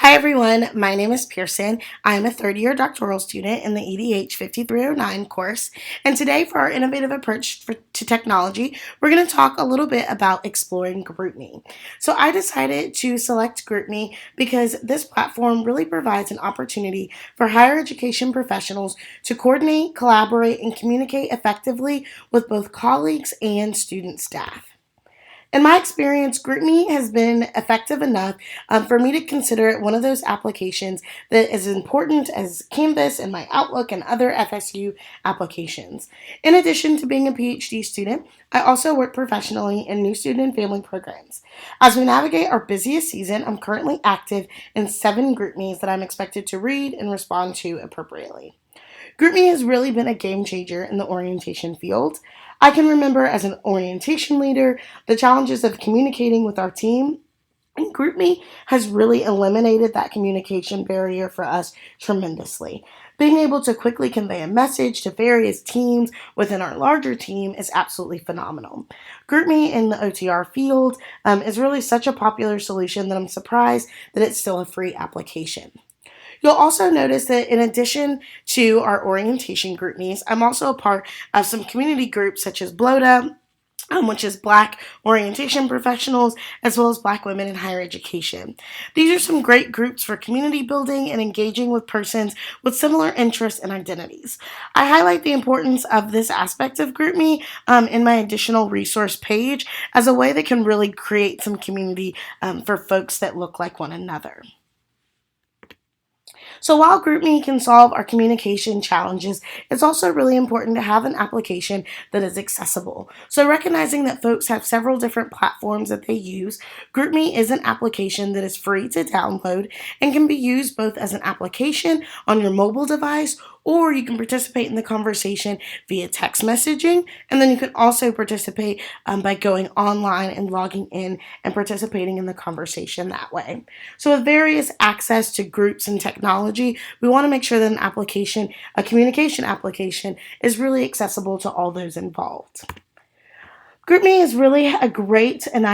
Hi everyone, my name is Pearson. I'm a third-year doctoral student in the EDH 5309 course, and today for our innovative approach to technology, we're going to talk a little bit about exploring GroupMe. So I decided to select GroupMe because this platform really provides an opportunity for higher education professionals to coordinate, collaborate, and communicate effectively with both colleagues and student staff. In my experience, GroupMe has been effective enough for me to consider it one of those applications that is important as Canvas and my Outlook and other FSU applications. In addition to being a PhD student, I also work professionally in new student and family programs. As we navigate our busiest season, I'm currently active in 7 GroupMes that I'm expected to read and respond to appropriately. GroupMe has really been a game changer in the orientation field. I can remember as an orientation leader the challenges of communicating with our team, and GroupMe has really eliminated that communication barrier for us tremendously. Being able to quickly convey a message to various teams within our larger team is absolutely phenomenal. GroupMe in the OTR field is really such a popular solution that I'm surprised that it's still a free application. You'll also notice that in addition to our orientation group meetings, I'm also a part of some community groups such as BLODA, which is Black Orientation Professionals, as well as Black Women in Higher Education. These are some great groups for community building and engaging with persons with similar interests and identities. I highlight the importance of this aspect of GroupMe in my additional resource page as a way that can really create some community for folks that look like one another. So while GroupMe can solve our communication challenges, it's also really important to have an application that is accessible. So recognizing that folks have several different platforms that they use, GroupMe is an application that is free to download and can be used both as an application on your mobile device, or you can participate in the conversation via text messaging, and then you can also participate by going online and logging in and participating in the conversation that way. So with various access to groups and technology, we want to make sure that an application, a communication application, is really accessible to all those involved. GroupMe is really a great and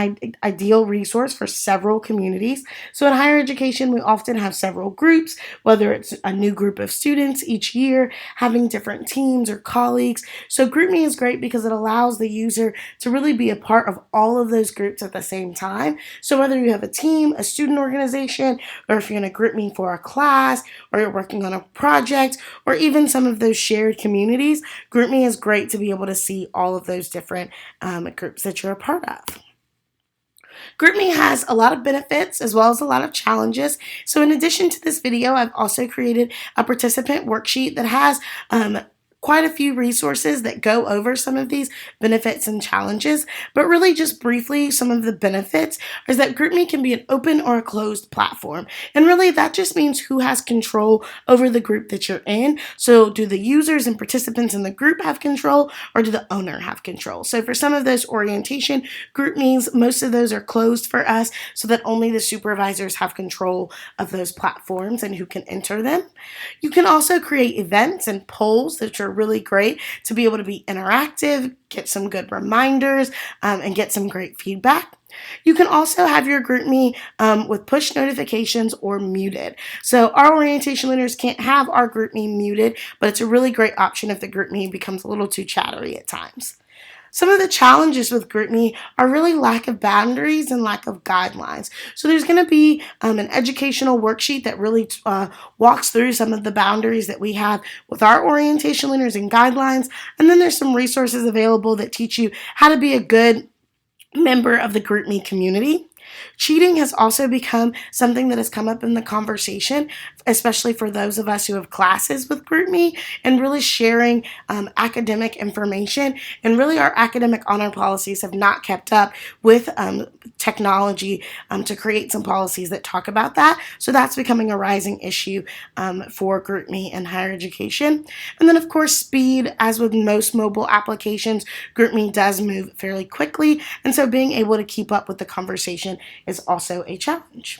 ideal resource for several communities. So in higher education, we often have several groups, whether it's a new group of students each year, having different teams or colleagues. So GroupMe is great because it allows the user to really be a part of all of those groups at the same time. So whether you have a team, a student organization, or if you're in a GroupMe for a class, or you're working on a project, or even some of those shared communities, GroupMe is great to be able to see all of those different groups that you're a part of. GroupMe has a lot of benefits as well as a lot of challenges. So in addition to this video, I've also created a participant worksheet that has quite a few resources that go over some of these benefits and challenges, but really just briefly, some of the benefits is that GroupMe can be an open or a closed platform. And really that just means who has control over the group that you're in. So do the users and participants in the group have control, or do the owner have control? So for some of those orientation GroupMes, most of those are closed for us so that only the supervisors have control of those platforms and who can enter them. You can also create events and polls that are really great to be able to be interactive, get some good reminders, and get some great feedback. You can also have your GroupMe with push notifications or muted. So our orientation leaders can't have our GroupMe muted, but it's a really great option if the GroupMe becomes a little too chattery at times. Some of the challenges with GroupMe are really lack of boundaries and lack of guidelines. So there's going to be an educational worksheet that really walks through some of the boundaries that we have with our orientation leaders and guidelines. And then there's some resources available that teach you how to be a good member of the GroupMe community. Cheating has also become something that has come up in the conversation, especially for those of us who have classes with GroupMe, and really sharing academic information. And really our academic honor policies have not kept up with technology to create some policies that talk about that. So that's becoming a rising issue for GroupMe in higher education. And then of course speed, as with most mobile applications, GroupMe does move fairly quickly, and so being able to keep up with the conversation is also a challenge.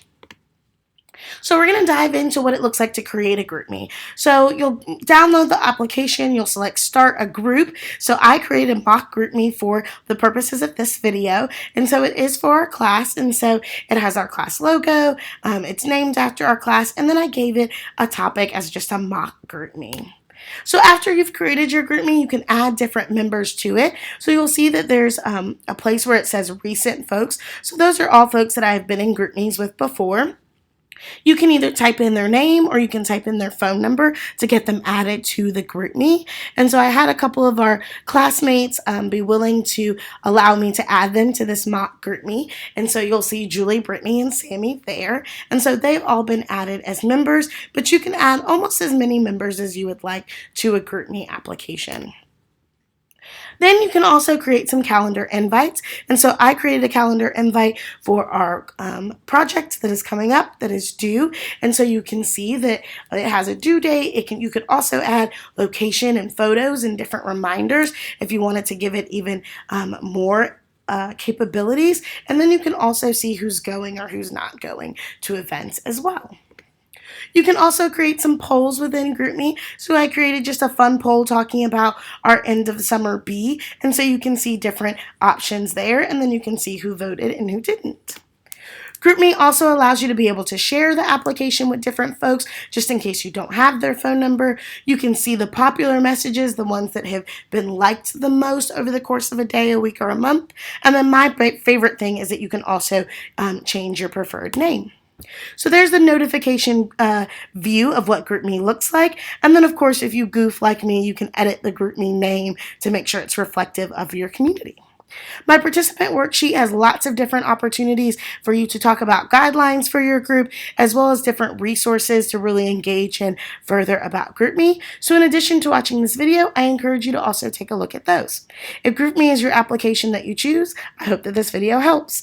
So we're going to dive into what it looks like to create a GroupMe. So you'll download the application, you'll select start a group. So I created a mock GroupMe for the purposes of this video, and so it is for our class, and so it has our class logo, it's named after our class, and then I gave it a topic as just a mock GroupMe. So after you've created your GroupMe, you can add different members to it. So you'll see that there's a place where it says recent folks. So those are all folks that I've been in GroupMes with before. You can either type in their name or you can type in their phone number to get them added to the GroupMe. And so I had a couple of our classmates be willing to allow me to add them to this mock GroupMe. And so you'll see Julie, Brittany, and Sammy there. And so they've all been added as members, but you can add almost as many members as you would like to a GroupMe application. Then you can also create some calendar invites. And so I created a calendar invite for our project that is coming up, that is due. And so you can see that it has a due date. You could also add location and photos and different reminders if you wanted to give it even more capabilities. And then you can also see who's going or who's not going to events as well. You can also create some polls within GroupMe. So I created just a fun poll talking about our end of summer bee. And so you can see different options there, and then you can see who voted and who didn't. GroupMe also allows you to be able to share the application with different folks, just in case you don't have their phone number. You can see the popular messages, the ones that have been liked the most over the course of a day, a week, or a month. And then my favorite thing is that you can also change your preferred name. So there's the notification view of what GroupMe looks like. And then, of course, if you goof like me, you can edit the GroupMe name to make sure it's reflective of your community. My participant worksheet has lots of different opportunities for you to talk about guidelines for your group, as well as different resources to really engage in further about GroupMe. So in addition to watching this video, I encourage you to also take a look at those. If GroupMe is your application that you choose, I hope that this video helps.